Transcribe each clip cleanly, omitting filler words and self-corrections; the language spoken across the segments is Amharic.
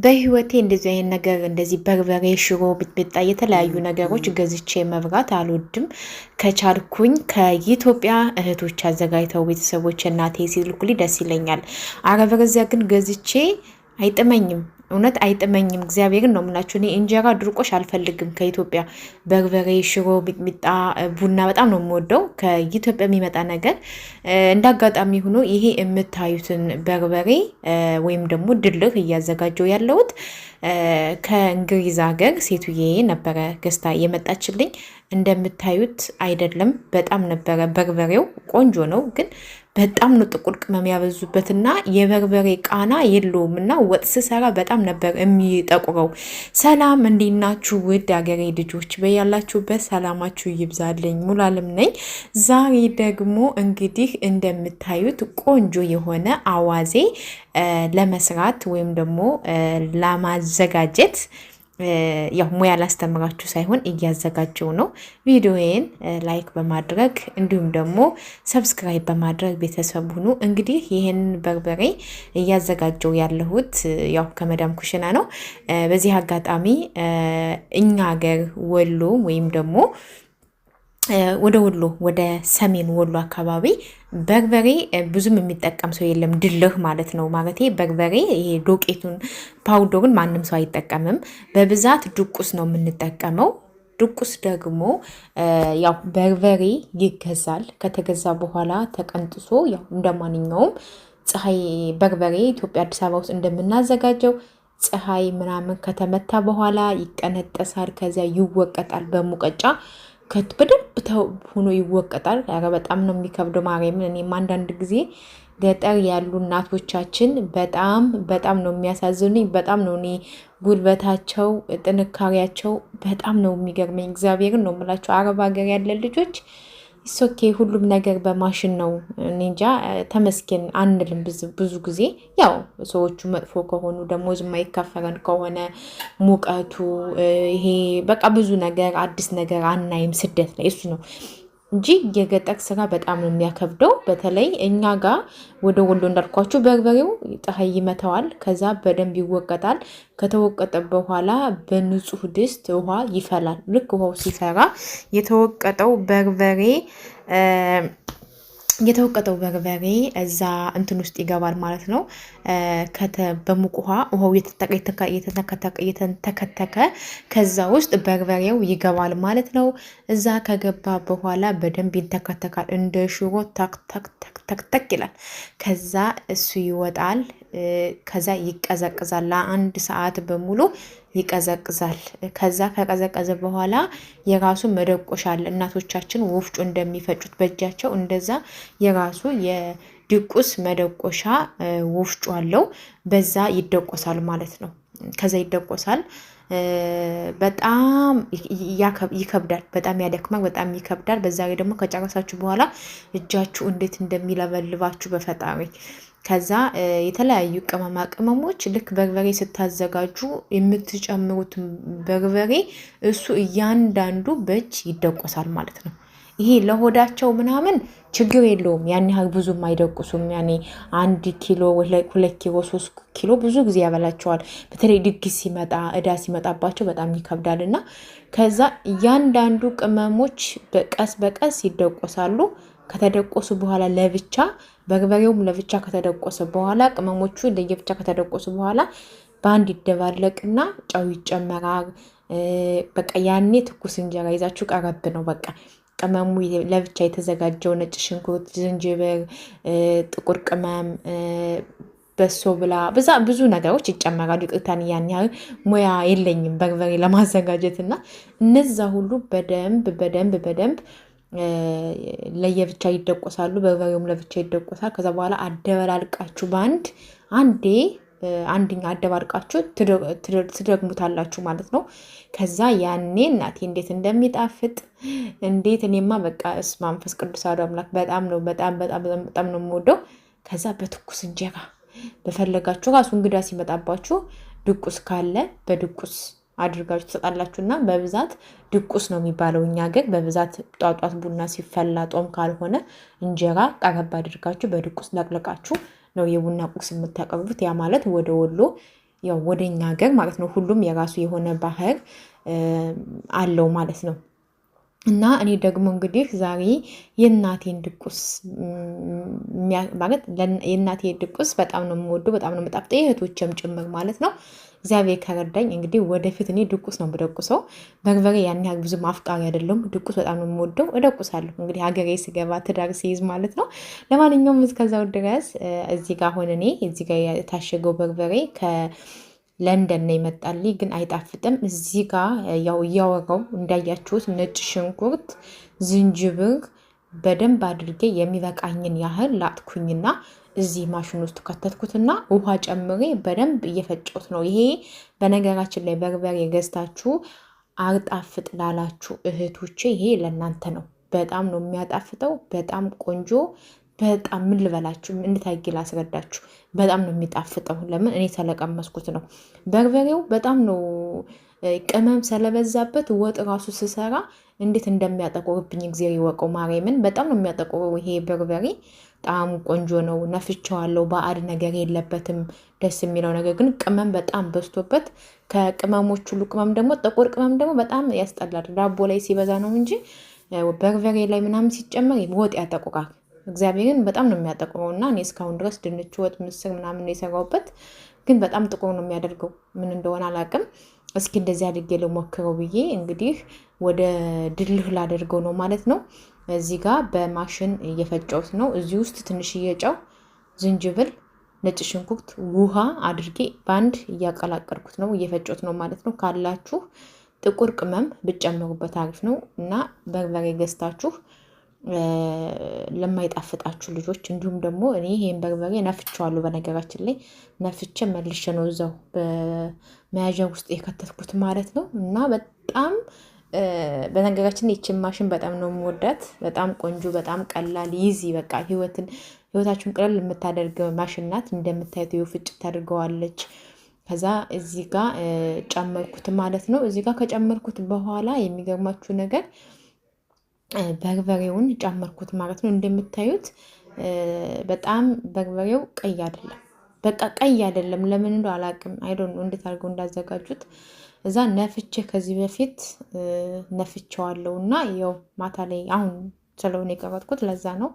በህይወቴ እንደዚህ አይነት ነገር እንደዚህ በርበሬ፣ ሽሮ፣ ቢጥቢጣ የተለያዩ ነገሮች ገዝቼ መብራት አልወድም። ከቻልኩኝ ከኢትዮጵያ እህቶች አዘጋጅተው ቤተሰቦች እናቴ ሲልኩልኝ ደስ ይለኛል። አለበለዚያ ግን ገዝቼ አይጥመኝም። እውነት አይጥመኝም። እግዚአብሔርን ነው የምላችሁ። እኔ እንጀራ ድርቆሽ አልፈልግም። ከኢትዮጵያ በርበሬ፣ ሽሮ፣ ሚጥሚጣ፣ ቡና በጣም ነው የምወደው ከኢትዮጵያ የሚመጣ ነገር። እንደ አጋጣሚ ሆኖ ይሄ የምታዩትን በርበሬ ወይም ደግሞ ድልህ እያዘጋጀው ያለሁት ከእንግሊዝ ሀገር ሴቱዬ ነበረ ገዝታ የመጣችልኝ። እንደምታዩት አይደለም። በጣም ነበረ በርበሬው ቆንጆ ነው ግን በጣም ነው ጥቁር ቅመም ያበዙበትና የበርበሬ ቃና የለውም እና ወጥ ስሰራ በጣም ነበር የሚጠቁረው። ሰላም እንዴት ናችሁ ውድ አገሬ ልጆች፣ በያላችሁበት ሰላማችሁ ይብዛልኝ። ሙሉዓለም ነኝ። ዛሬ ደግሞ እንግዲህ እንደምታዩት ቆንጆ የሆነ አዋዜ ለመስራት ወይም ደግሞ ለማዘጋጀት ያው ሙያ ላስተምራችሁ ሳይሆን እያዘጋጀው ነው። ቪዲዮዬን ላይክ በማድረግ እንዲሁም ደግሞ ሰብስክራይብ በማድረግ ቤተሰብ ሁኑ። እንግዲህ ይህን በርበሬ እያዘጋጀው ያለሁት ያው ከመዳም ኩሽና ነው። በዚህ አጋጣሚ እኛ ሀገር ወሎ ወይም ደግሞ ወደ ወሎ ወደ ሰሜን ወሎ አካባቢ በርበሬ ብዙም የሚጠቀም ሰው የለም። ድልህ ማለት ነው። ማለቴ በርበሬ ይሄ ዶቄቱን ፓውደሩን ማንም ሰው አይጠቀምም። በብዛት ድቁስ ነው የምንጠቀመው። ድቁስ ደግሞ ያው በርበሬ ይገዛል። ከተገዛ በኋላ ተቀንጥሶ ያው እንደማንኛውም ፀሐይ በርበሬ ኢትዮጵያ አዲስ አበባ ውስጥ እንደምናዘጋጀው ፀሐይ ምናምን ከተመታ በኋላ ይቀነጠሳል። ከዚያ ይወቀጣል በሙቀጫ በደንብ ሆኖ ይወቀጣል። ኧረ በጣም ነው የሚከብደው ማርያምን። እኔም አንዳንድ ጊዜ ገጠር ያሉ እናቶቻችን በጣም ነው የሚያሳዝኑኝ። በጣም ነው እኔ ጉልበታቸው ጥንካሬያቸው በጣም ነው የሚገርመኝ። እግዚአብሔርን ነው የምላቸው። አረብ ሀገር ያለ ልጆች ኦኬ ሁሉም ነገር በማሽን ነው። እኔ እንጃ ተመስገን አንልም። ብዙ ጊዜ ያው ሰዎቹ መጥፎ ከሆኑ ደሞዝ የማይከፈለን ከሆነ ሙቀቱ ይሄ በቃ ብዙ ነገር አዲስ ነገር አናይም። ስደት ላይ እሱ ነው እንጂ የገጠር ስራ በጣም ነው የሚያከብደው። በተለይ እኛ ጋር ወደ ወሎ እንዳልኳችሁ በርበሬው ፀሐይ ይመታዋል። ከዛ በደንብ ይወቀጣል። ከተወቀጠ በኋላ በንጹህ ድስት ውሃ ይፈላል። ልክ ውሃው ሲፈራ የተወቀጠው በርበሬ እዛ እንትን ውስጥ ይገባል ማለት ነው። በሙቅ ውሃው የተንተከተከ ከዛ ውስጥ በርበሬው ይገባል ማለት ነው። እዛ ከገባ በኋላ በደንብ ይንተከተካል። እንደ ሽሮ ተክ ይላል። ከዛ እሱ ይወጣል። ከዛ ይቀዘቅዛል። ለአንድ ሰዓት በሙሉ ይቀዘቅዛል። ከዛ ከቀዘቀዘ በኋላ የራሱ መደቆሻ አለ። እናቶቻችን ወፍጮ እንደሚፈጩት በእጃቸው እንደዛ የራሱ የድቁስ መደቆሻ ወፍጮ አለው። በዛ ይደቆሳል ማለት ነው። ከዛ ይደቆሳል። በጣም ይከብዳል። በጣም ያደክማል። በጣም ይከብዳል። በዛ ላይ ደግሞ ከጨረሳችሁ በኋላ እጃችሁ እንዴት እንደሚለበልባችሁ በፈጣሪ። ከዛ የተለያዩ ቅመማ ቅመሞች ልክ በርበሬ ስታዘጋጁ የምትጨምሩት በርበሬ እሱ እያንዳንዱ በእጅ ይደቆሳል ማለት ነው። ይሄ ለሆዳቸው ምናምን ችግር የለውም። ያን ያህል ብዙም አይደቁሱም። ያኔ 1 ኪሎ 2 ኪሎ 3 ኪሎ ብዙ ጊዜ ያበላቸዋል። በተለይ ድግስ ሲመጣ እዳ ሲመጣባቸው በጣም ይከብዳል። እና ከዛ እያንዳንዱ ቅመሞች በቀስ በቀስ ይደቆሳሉ። ከተደቆሱ በኋላ ለብቻ በርበሬውም ለብቻ ከተደቆሰ በኋላ ቅመሞቹ ለየብቻ ከተደቆሱ በኋላ በአንድ ይደባለቅና ጨው ይጨመራል። በቃ ያኔ ትኩስ እንጀራ ይዛችሁ ቀረብ ነው በቃ። ቅመሙ ለብቻ የተዘጋጀው ነጭ ሽንኩርት፣ ዝንጅብል፣ ጥቁር ቅመም፣ በሶ ብላ ብዙ ነገሮች ይጨመራሉ። ይቅርታን ያን ያህል ሙያ የለኝም በርበሬ ለማዘጋጀት እና እነዛ ሁሉ በደንብ ለየብቻ ይደቆሳሉ። በርበሬውም ለብቻ ይደቆሳል። ከዛ በኋላ አደበላልቃችሁ አንድኛ አደባልቃችሁ ትደግሙታላችሁ ማለት ነው። ከዛ ያኔ እናቴ እንዴት እንደሚጣፍጥ እንዴት እኔማ በቃ መንፈስ ቅዱስ አሐዱ አምላክ በጣም ነው የምወደው። ከዛ በትኩስ እንጀራ በፈለጋችሁ ራሱ እንግዳ ሲመጣባችሁ ድቁስ ካለ በድቁስ አድርጋችሁ ትሰጣላችሁና በብዛት ድቁስ ነው የሚባለው እኛ ሀገር። በብዛት ጧጧት ቡና ሲፈላ ጦም ካልሆነ እንጀራ ቀረብ አድርጋችሁ በድቁስ ለቅለቃችሁ ነው የቡና ቁርስ የምታቀርቡት። ያ ማለት ወደ ወሎ ያው ወደኛ ሀገር ማለት ነው ሁሉም የራሱ የሆነ ባህር አለው ማለት ነው። እና እኔ ደግሞ እንግዲህ ዛሬ የእናቴን ድቁስ ማለት የእናቴ ድቁስ በጣም ነው የምወደው፣ በጣም ነው የምጣፍጠው፣ የእህቶችም ጭምር ማለት ነው። እግዚአብሔር ከረዳኝ እንግዲህ ወደፊት እኔ ድቁስ ነው የምደቁሰው። በርበሬ ያን ያህል ብዙ ማፍቃሪ አይደለም። ድቁስ በጣም ነው የምወደው፣ እደቁሳለሁ እንግዲህ ሀገሬ ስገባ ትዳር ሲይዝ ማለት ነው። ለማንኛውም እስከዛው ድረስ እዚህ ጋር አሁን እኔ እዚህ ጋር የታሸገው በርበሬ ለንደን ነው ይመጣልኝ፣ ግን አይጣፍጥም። እዚህ ጋር ያው እያወራው እንዳያችሁት ነጭ ሽንኩርት፣ ዝንጅብር በደንብ አድርጌ የሚበቃኝን ያህል ላጥኩኝና እዚህ ማሽን ውስጥ ከተትኩትና ውሃ ጨምሬ በደንብ እየፈጨሁት ነው። ይሄ በነገራችን ላይ በርበሬ ገዝታችሁ አጣፍጥ ላላችሁ እህቶቼ ይሄ ለእናንተ ነው። በጣም ነው የሚያጣፍጠው። በጣም ቆንጆ፣ በጣም ምን ልበላችሁ፣ እንድታጊ ላስረዳችሁ። በጣም ነው የሚጣፍጠው። ለምን እኔ ስለቀመስኩት ነው። በርበሬው በጣም ነው ቅመም ስለበዛበት ወጥ ራሱ ስሰራ እንዴት እንደሚያጠቁርብኝ እግዚአብሔር ይወቀው። ማርያምን በጣም ነው የሚያጠቁረው ይሄ በርበሬ። ጣዕሙ ቆንጆ ነው። ነፍቼዋለሁ። ባዕድ ነገር የለበትም። ደስ የሚለው ነገር ግን ቅመም በጣም በዝቶበት፣ ከቅመሞች ሁሉ ቅመም ደግሞ ጥቁር ቅመም ደግሞ በጣም ያስጠላል። ዳቦ ላይ ሲበዛ ነው እንጂ በርበሬ ላይ ምናምን ሲጨመር ወጥ ያጠቁራል። እግዚአብሔርን በጣም ነው የሚያጠቁረው። እና እኔ እስካሁን ድረስ ድንች ወጥ፣ ምስር ምናምን ነው የሰራሁበት፣ ግን በጣም ጥቁር ነው የሚያደርገው። ምን እንደሆነ አላውቅም። እስኪ እንደዚህ አድርጌ ልሞክረው ብዬ እንግዲህ ወደ ድልህ ላደርገው ነው ማለት ነው። እዚህ ጋር በማሽን እየፈጨሁት ነው። እዚህ ውስጥ ትንሽዬ ጨው፣ ዝንጅብል፣ ነጭ ሽንኩርት፣ ውሃ አድርጌ በአንድ እያቀላቀልኩት ነው፣ እየፈጨሁት ነው ማለት ነው። ካላችሁ ጥቁር ቅመም ብጨምሩበት አሪፍ ነው። እና በርበሬ ገዝታችሁ ለማይጣፍጣችሁ ልጆች፣ እንዲሁም ደግሞ እኔ ይሄን በርበሬ ነፍቼዋለሁ። በነገራችን ላይ ነፍቼ መልሼ ነው እዛው በመያዣ ውስጥ የከተትኩት ማለት ነው። እና በጣም በነገራችን ይችን ማሽን በጣም ነው የምወዳት። በጣም ቆንጆ፣ በጣም ቀላል ይዚ፣ በቃ ህይወታችሁን ቀለል የምታደርግ ማሽን ናት። እንደምታዩት ፍጭት ታድርገዋለች። ከዛ እዚህ ጋር ጨመርኩት ማለት ነው። እዚህ ጋር ከጨመርኩት በኋላ የሚገርማችሁ ነገር በርበሬውን ጨመርኩት ማለት ነው። እንደምታዩት በጣም በርበሬው ቀይ አይደለም፣ በቃ ቀይ አይደለም። ለምን እንደው አላውቅም። አይዶን ነው እንዴት አድርገው እንዳዘጋጁት። እዛ ነፍቼ ከዚህ በፊት ነፍቼዋለሁ እና ያው ማታ ላይ አሁን ስለሆነ የቀረጥኩት ለዛ ነው።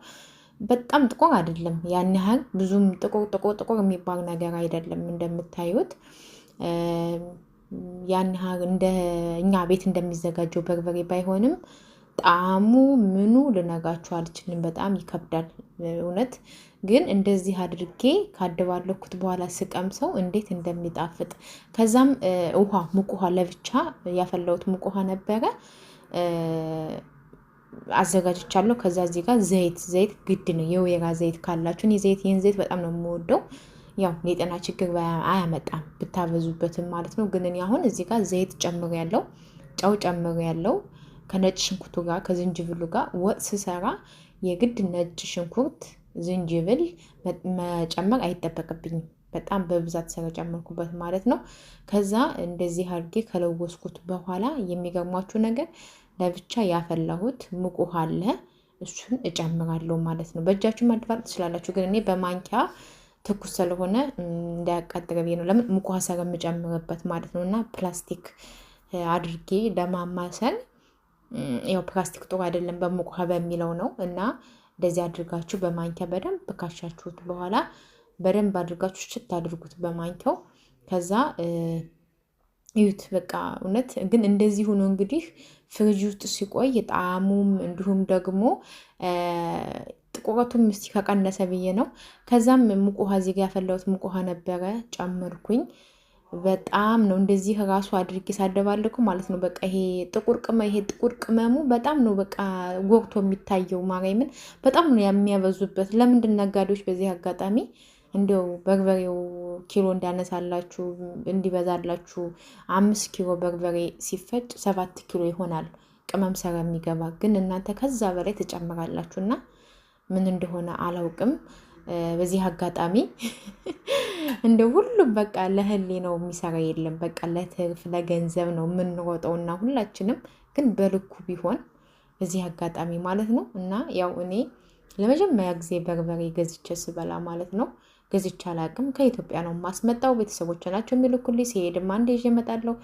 በጣም ጥቁር አይደለም፣ ያን ያህል ብዙም ጥቁር የሚባል ነገር አይደለም። እንደምታዩት ያን ያህል እንደ እኛ ቤት እንደሚዘጋጀው በርበሬ ባይሆንም ጣዕሙ ምኑ ልነጋችሁ አልችልም። በጣም ይከብዳል እውነት። ግን እንደዚህ አድርጌ ካደባለኩት በኋላ ስቀምሰው እንዴት እንደሚጣፍጥ። ከዛም ውሃ፣ ሙቅ ውሃ ለብቻ ያፈላሁት ሙቅ ውሃ ነበረ አዘጋጅቻለሁ። ከዛ እዚህ ጋር ዘይት ግድ ነው፣ የወይራ ዘይት ካላችሁ። ይህን ዘይት በጣም ነው የምወደው። ያው የጤና ችግር አያመጣም ብታበዙበትም ማለት ነው። ግን እኔ አሁን እዚህ ጋር ዘይት ጨምሬያለሁ፣ ጨው ጨምሬያለሁ። ከነጭ ሽንኩርቱ ጋር ከዝንጅብሉ ጋር ወጥ ስሰራ የግድ ነጭ ሽንኩርት፣ ዝንጅብል መጨመር አይጠበቅብኝም። በጣም በብዛት ስለጨመርኩበት ማለት ነው። ከዛ እንደዚህ አድርጌ ከለወስኩት በኋላ የሚገርሟችሁ ነገር ለብቻ ያፈላሁት ሙቅ ውሃ አለ፣ እሱን እጨምራለሁ ማለት ነው። በእጃችሁ ማድፋት ትችላላችሁ፣ ግን እኔ በማንኪያ ትኩስ ስለሆነ እንዳያቃጥረብኝ ነው። ለምን ሙቅ ውሃ ስለምጨምርበት ማለት ነው። እና ፕላስቲክ አድርጌ ለማማሰል ያው ፕላስቲክ ጥሩ አይደለም በሙቅ ውሃ በሚለው ነው። እና እንደዚህ አድርጋችሁ በማንኪያ በደንብ ካሻችሁት በኋላ በደንብ አድርጋችሁ ሽት አድርጉት በማንኪያው። ከዛ እዩት በቃ እውነት ግን እንደዚህ ሆኖ እንግዲህ ፍሪጅ ውስጥ ሲቆይ ጣዕሙም እንዲሁም ደግሞ ጥቁረቱም እስቲ ከቀነሰ ብዬ ነው። ከዛም ሙቅ ውሃ እዚህ ጋር ያፈላሁት ሙቅ ውሃ ነበረ ጨመርኩኝ። በጣም ነው እንደዚህ ራሱ አድርጌ ሳደባልኩ ማለት ነው። በቃ ይሄ ጥቁር ቅመሙ በጣም ነው በቃ ጎርቶ የሚታየው። ማርያምን በጣም ነው የሚያበዙበት። ለምንድን ነጋዴዎች በዚህ አጋጣሚ እንዲያው በርበሬው ኪሎ እንዳነሳላችሁ እንዲበዛላችሁ 5 ኪሎ በርበሬ ሲፈጭ 7 ኪሎ ይሆናል ቅመም ሰራ የሚገባ ግን እናንተ ከዛ በላይ ትጨምራላችሁ እና ምን እንደሆነ አላውቅም። በዚህ አጋጣሚ እንደ ሁሉም በቃ ለህሊ ነው የሚሰራ የለም። በቃ ለትርፍ ለገንዘብ ነው የምንሮጠውና ሁላችንም ግን በልኩ ቢሆን በዚህ አጋጣሚ ማለት ነው። እና ያው እኔ ለመጀመሪያ ጊዜ በርበሬ ገዝቼ ስበላ ማለት ነው ገዝቼ አላቅም። ከኢትዮጵያ ነው ማስመጣው። ቤተሰቦች ናቸው የሚልኩልኝ። ሲሄድም አንድ ይዤ እመጣለሁ።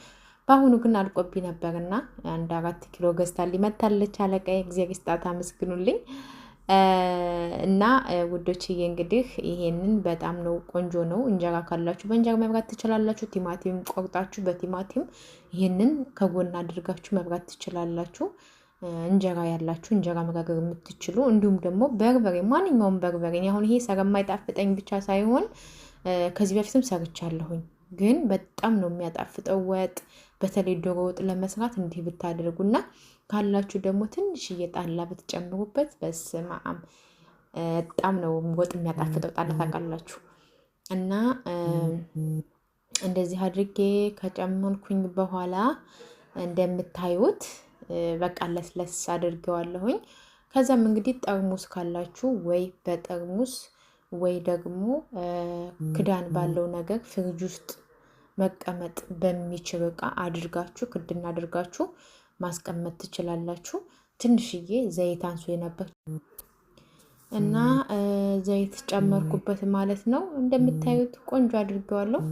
በአሁኑ ግን አልቆብኝ ነበርና 1-4 ኪሎ ገዝታልኝ መታለች። አለቃዬ እግዚአብሔር ይስጣት፣ አመስግኑልኝ። እና ውዶችዬ እንግዲህ ይሄንን በጣም ነው ቆንጆ ነው። እንጀራ ካላችሁ በእንጀራ መብራት ትችላላችሁ። ቲማቲም ቆርጣችሁ በቲማቲም ይሄንን ከጎን አድርጋችሁ መብራት ትችላላችሁ። እንጀራ ያላችሁ እንጀራ መጋገር የምትችሉ እንዲሁም ደግሞ በርበሬ፣ ማንኛውም በርበሬ። አሁን ይሄ ስለማይጣፍጠኝ ብቻ ሳይሆን ከዚህ በፊትም ሰርቻለሁኝ፣ ግን በጣም ነው የሚያጣፍጠው ወጥ። በተለይ ዶሮ ወጥ ለመስራት እንዲህ ብታደርጉና ካላችሁ ደግሞ ትንሽዬ ጣላ ብትጨምሩበት በስመ አብ በጣም ነው ወጥ የሚያጣፍጠው። ጣላ ታውቃላችሁ። እና እንደዚህ አድርጌ ከጨመርኩኝ በኋላ እንደምታዩት በቃ ለስለስ አድርጌዋለሁኝ። ከዛም እንግዲህ ጠርሙስ ካላችሁ ወይ በጠርሙስ ወይ ደግሞ ክዳን ባለው ነገር ፍሪጅ ውስጥ መቀመጥ በሚችል እቃ አድርጋችሁ ክድና አድርጋችሁ ማስቀመጥ ትችላላችሁ። ትንሽዬ ዘይት አንሶ የነበር እና ዘይት ጨመርኩበት ማለት ነው። እንደምታዩት ቆንጆ አድርጌዋለሁ።